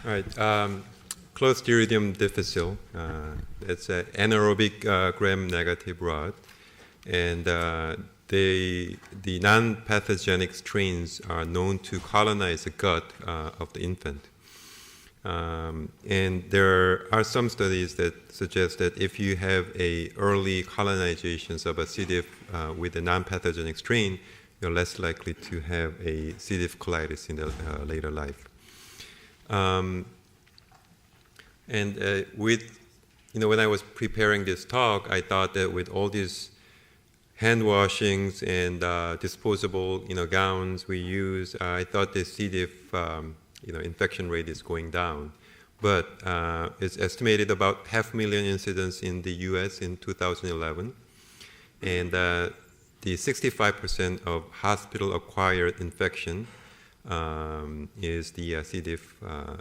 All right. Clostridium difficile. It's an anaerobic gram-negative rot, and the non-pathogenic strains are known to colonize the gut of the infant. And there are some studies that suggest that if you have a early colonizations of a C. diff with a non-pathogenic strain, you're less likely to have a C. diff colitis in the later life. When I was preparing this talk, I thought that with all these hand washings and disposable, gowns we use, I thought the C. diff, infection rate is going down. But it's estimated about 500,000 incidents in the U.S. in 2011, and the 65% of hospital-acquired infection is the C. diff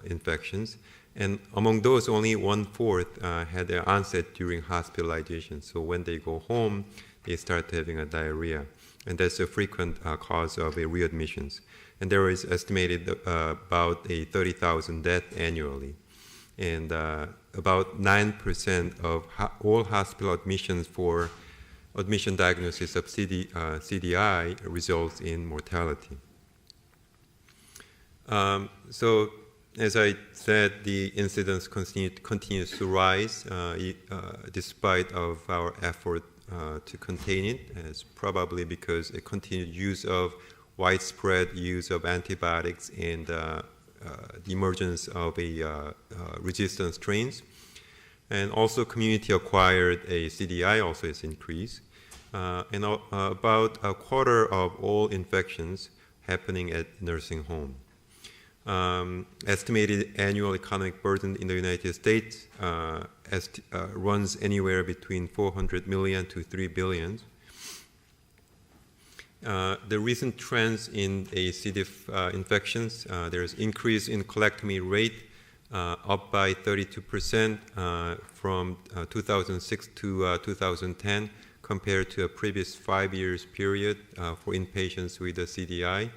infections. And among those, only 1/4 had their onset during hospitalization. So when they go home, they start having a diarrhea. And that's a frequent cause of readmissions. And there is estimated about 30,000 deaths annually. And about 9% of all hospital admissions for admission diagnosis of CDI results in mortality. So as I said, the incidence continues to rise despite of our effort to contain it. It's probably because a continued use of widespread use of antibiotics and the emergence of resistant strains. And also community-acquired CDI also has increased. And about a quarter of all infections happening at nursing home. Estimated annual economic burden in the United States runs anywhere between 400 million to 3 billion. The recent trends in C. diff infections, there's increase in colectomy rate up by 32% from 2006 to 2010 compared to a previous 5 years period for inpatients with a CDI.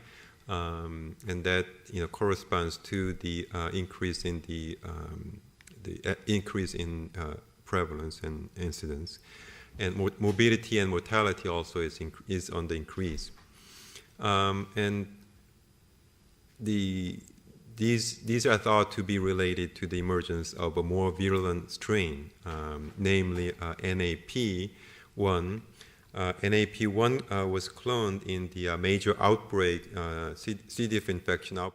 And that corresponds to the increase in prevalence and incidence, and morbidity and mortality also is on the increase. And these are thought to be related to the emergence of a more virulent strain, namely NAP1. NAP1 was cloned in the major outbreak, C. diff infection outbreak.